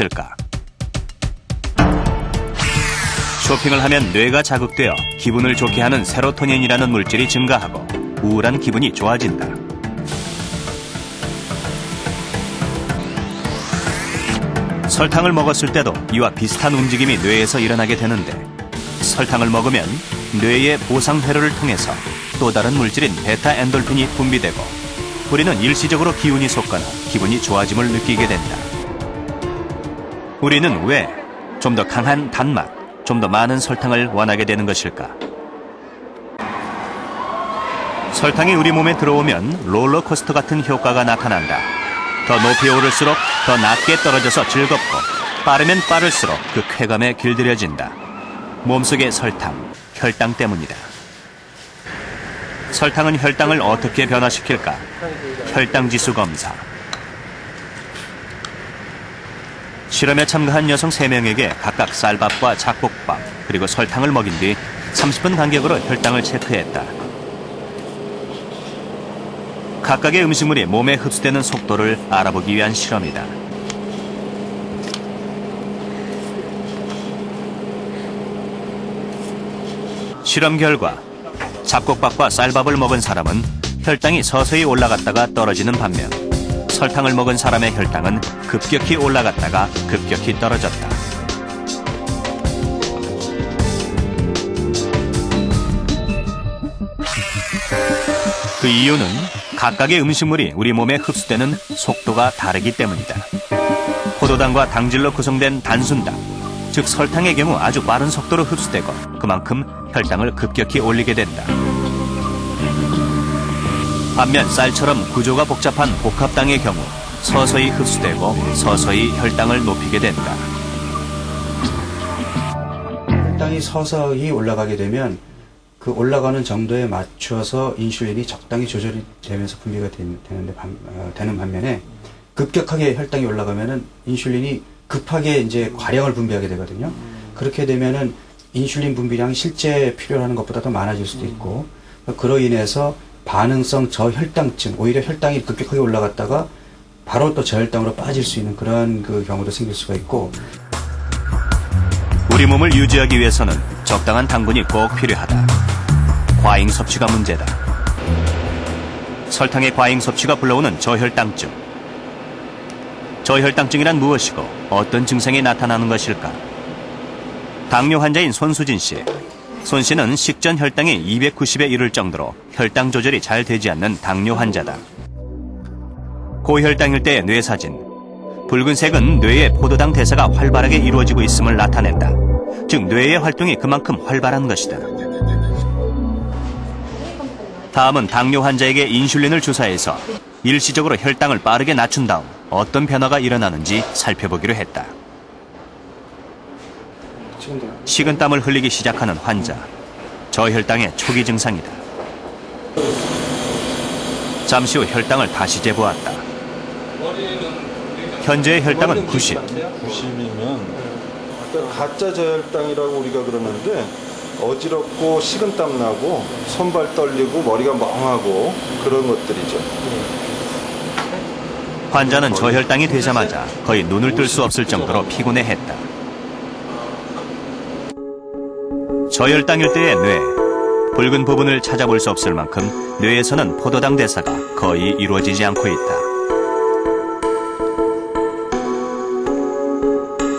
있을까? 쇼핑을 하면 뇌가 자극되어 기분을 좋게 하는 세로토닌이라는 물질이 증가하고 우울한 기분이 좋아진다. 설탕을 먹었을 때도 이와 비슷한 움직임이 뇌에서 일어나게 되는데, 설탕을 먹으면 뇌의 보상 회로를 통해서 또 다른 물질인 베타 엔돌핀이 분비되고 우리는 일시적으로 기운이 솟거나 기분이 좋아짐을 느끼게 된다. 우리는 왜 좀 더 강한 단맛, 좀 더 많은 설탕을 원하게 되는 것일까? 설탕이 우리 몸에 들어오면 롤러코스터 같은 효과가 나타난다. 더 높이 오를수록 더 낮게 떨어져서 즐겁고, 빠르면 빠를수록 그 쾌감에 길들여진다. 몸속의 설탕, 혈당 때문이다. 설탕은 혈당을 어떻게 변화시킬까? 혈당지수 검사. 실험에 참가한 여성 3명에게 각각 쌀밥과 잡곡밥 그리고 설탕을 먹인 뒤 30분 간격으로 혈당을 체크했다. 각각의 음식물이 몸에 흡수되는 속도를 알아보기 위한 실험이다. 실험 결과 잡곡밥과 쌀밥을 먹은 사람은 혈당이 서서히 올라갔다가 떨어지는 반면, 설탕을 먹은 사람의 혈당은 급격히 올라갔다가 급격히 떨어졌다. 그 이유는 각각의 음식물이 우리 몸에 흡수되는 속도가 다르기 때문이다. 포도당과 당질로 구성된 단순당, 즉 설탕의 경우 아주 빠른 속도로 흡수되고 그만큼 혈당을 급격히 올리게 된다. 반면 쌀처럼 구조가 복잡한 복합당의 경우 서서히 흡수되고 서서히 혈당을 높이게 된다. 혈당이 서서히 올라가게 되면 그 올라가는 정도에 맞춰서 인슐린이 적당히 조절이 되면서 분비가 되는 반면에, 급격하게 혈당이 올라가면은 인슐린이 급하게 이제 과량을 분비하게 되거든요. 그렇게 되면은 인슐린 분비량이 실제 필요로 하는 것보다 더 많아질 수도 있고, 그로 인해서 반응성 저혈당증, 오히려 혈당이 급격하게 올라갔다가 바로 또 저혈당으로 빠질 수 있는 그런 그 경우도 생길 수가 있고. 우리 몸을 유지하기 위해서는 적당한 당분이 꼭 필요하다. 과잉 섭취가 문제다. 설탕의 과잉 섭취가 불러오는 저혈당증. 저혈당증이란 무엇이고 어떤 증상이 나타나는 것일까? 당뇨 환자인 손수진 씨. 손 씨는 식전 혈당이 290에 이를 정도로 혈당 조절이 잘 되지 않는 당뇨 환자다. 고혈당일 때의 뇌사진. 붉은색은 뇌의 포도당 대사가 활발하게 이루어지고 있음을 나타낸다. 즉 뇌의 활동이 그만큼 활발한 것이다. 다음은 당뇨 환자에게 인슐린을 주사해서 일시적으로 혈당을 빠르게 낮춘 다음 어떤 변화가 일어나는지 살펴보기로 했다. 식은땀을 흘리기 시작하는 환자. 저혈당의 초기 증상이다. 잠시 후 혈당을 다시 재보았다. 현재의 혈당은 90. 90이면 가짜 저혈당이라고 우리가 그러는데, 어지럽고 식은땀 나고 손발 떨리고 머리가 멍하고 그런 것들이죠. 환자는 저혈당이 되자마자 거의 눈을 뜰 수 없을 정도로 피곤해했다. 저혈당일 때의 뇌. 붉은 부분을 찾아볼 수 없을 만큼 뇌에서는 포도당 대사가 거의 이루어지지 않고 있다.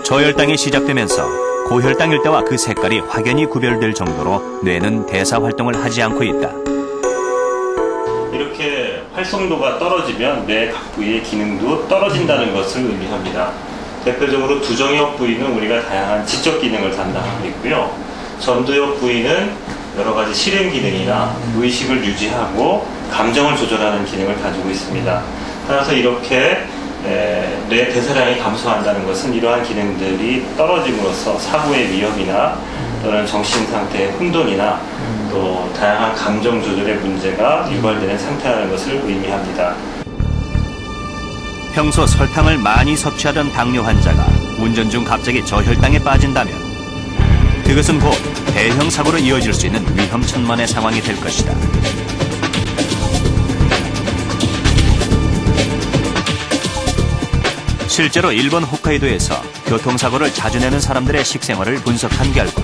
저혈당이 시작되면서 고혈당일 때와 그 색깔이 확연히 구별될 정도로 뇌는 대사 활동을 하지 않고 있다. 이렇게 활성도가 떨어지면 뇌 각 부위의 기능도 떨어진다는 것을 의미합니다. 대표적으로 두정역 부위는 우리가 다양한 지적 기능을 담당하고 있고요. 전두엽 부위는 여러 가지 실행 기능이나 의식을 유지하고 감정을 조절하는 기능을 가지고 있습니다. 따라서 이렇게 뇌 대사량이 감소한다는 것은 이러한 기능들이 떨어짐으로써 사고의 위험이나 또는 정신 상태의 혼돈이나 또 다양한 감정 조절의 문제가 유발되는 상태라는 것을 의미합니다. 평소 설탕을 많이 섭취하던 당뇨 환자가 운전 중 갑자기 저혈당에 빠진다면 그것은 곧 대형 사고로 이어질 수 있는 위험천만의 상황이 될 것이다. 실제로 일본 홋카이도에서 교통사고를 자주 내는 사람들의 식생활을 분석한 결과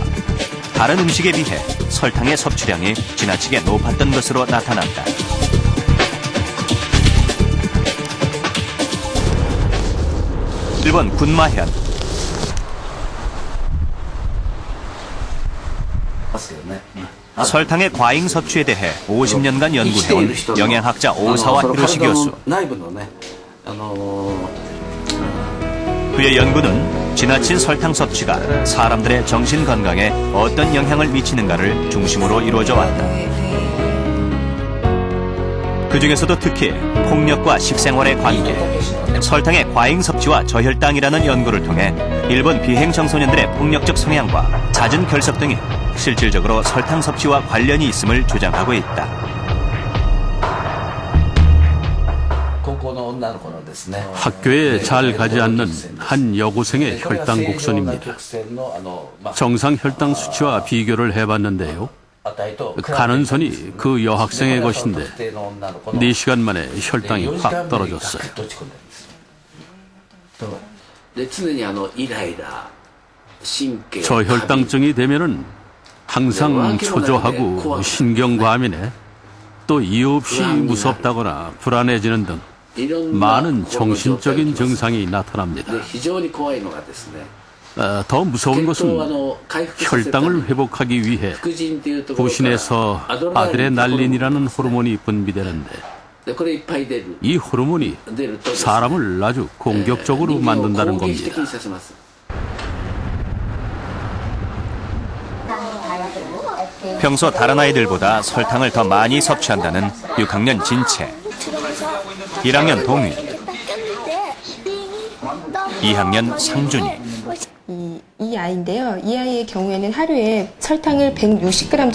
다른 음식에 비해 설탕의 섭취량이 지나치게 높았던 것으로 나타났다. 일본 군마현. 설탕의 과잉 섭취에 대해 50년간 연구해온 영양학자 오사와 히로시 교수. 그의 연구는 지나친 설탕 섭취가 사람들의 정신 건강에 어떤 영향을 미치는가를 중심으로 이루어져 왔다. 그 중에서도 특히 폭력과 식생활의 관계, 설탕의 과잉 섭취와 저혈당이라는 연구를 통해 일본 비행 청소년들의 폭력적 성향과 잦은 결석 등이 실질적으로 설탕 섭취와 관련이 있음을 주장하고 있다. 학교에 잘 가지 않는 한 여고생의 혈당 곡선입니다. 정상 혈당 수치와 비교를 해봤는데요. 가는 선이 그 여학생의 것인데 4시간 만에 혈당이 확 떨어졌어요. 저혈당증이 되면은 항상 초조하고 신경과민해, 또 이유 없이 무섭다거나 불안해지는 등 많은 정신적인 증상이 나타납니다. 더 무서운 것은 혈당을 회복하기 위해 부신에서 아드레날린이라는 호르몬이 분비되는데 이 호르몬이 사람을 아주 공격적으로 만든다는 겁니다. 평소 다른 아이들보다 설탕을 더 많이 섭취한다는 6학년 진채, 1학년 동휘, 2학년 상준이. 이 아이인데요. 이 아이의 경우에는 하루에 설탕을 160g.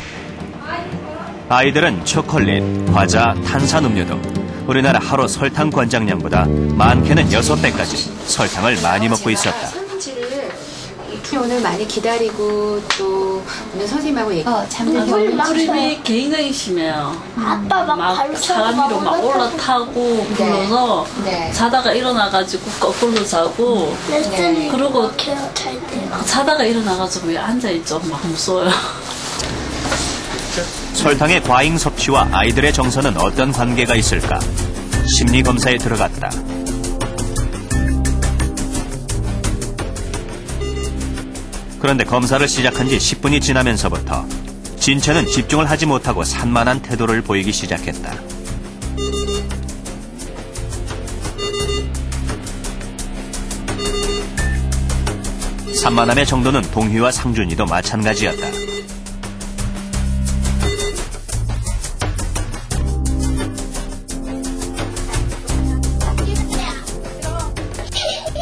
아이들은 초콜릿, 과자, 탄산음료 등 우리나라 하루 설탕 권장량보다 많게는 6배까지 설탕을 많이 먹고 있었다. 오늘 많이 기다리고 또 오늘 선생님하고 얘기. 목소림이 굉장히 심해요. 아빠 막 사람위로 막 올라타고 불러서 자다가 일어나가지고 거꾸로 자고 그러고 자다가 일어나가지고 앉아있죠. 막 무서워요. 설탕의 과잉 섭취와 아이들의 정서는 어떤 관계가 있을까? 심리검사에 들어갔다. 그런데 검사를 시작한 지 10분이 지나면서부터 진채는 집중을 하지 못하고 산만한 태도를 보이기 시작했다. 산만함의 정도는 동휘와 상준이도 마찬가지였다.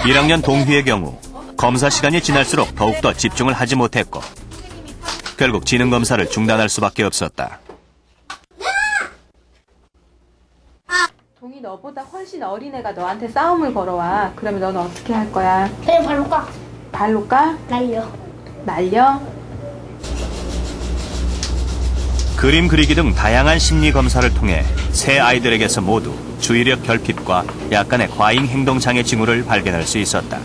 (1학년) 동휘의 경우 검사 시간이 지날수록 더욱더 집중을 하지 못했고 결국 지능검사를 중단할 수밖에 없었다. 동이 너보다 훨씬 어린 애가 너한테 싸움을 걸어와. 그러면 너는 어떻게 할 거야? 그냥 발로 까. 발로 까? 날려? 그림 그리기 등 다양한 심리검사를 통해 세 아이들에게서 모두 주의력 결핍과 약간의 과잉 행동장애 징후를 발견할 수 있었다.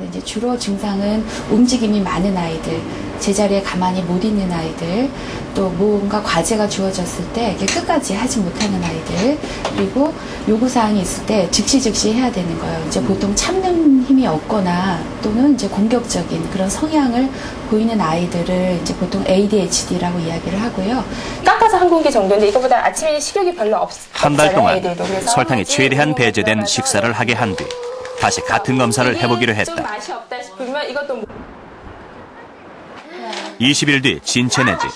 이제 주로 증상은 움직임이 많은 아이들, 제자리에 가만히 못 있는 아이들, 또 뭔가 과제가 주어졌을 때 이게 끝까지 하지 못하는 아이들, 그리고 요구사항이 있을 때 즉시 해야 되는 거예요. 이제 보통 참는 힘이 없거나 또는 이제 공격적인 그런 성향을 보이는 아이들을 이제 보통 ADHD라고 이야기를 하고요. 깎아서 한 공기 정도인데 이거보다 아침에 식욕이 별로 한 달 동안 애들도. 그래서 설탕이 최대한 배제된 식사를 하게 한 뒤 다시 같은 검사를 해보기로 좀 했다. 맛이 없다 싶으면 이것도 20일 뒤 진채네 집.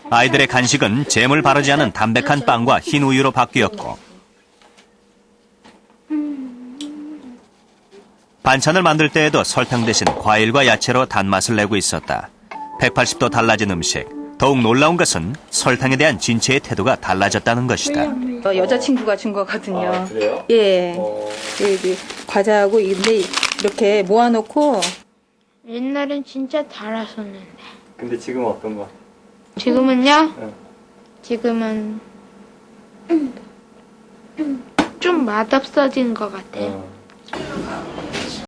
아이들의 간식은 잼을 바르지 않은 담백한 빵과 흰 우유로 바뀌었고 반찬을 만들 때에도 설탕 대신 과일과 야채로 단맛을 내고 있었다. 180도 달라진 음식. 더욱 놀라운 것은 설탕에 대한 진채의 태도가 달라졌다는 것이다. 여자친구가 준 거거든요. 아, 그래요? 예. 여기 과자하고 근데 이렇게 모아놓고. 옛날엔 진짜 달았었는데. 근데 지금 어떤 거? 지금은요? 네. 지금은 좀 맛없어진 것 같아요.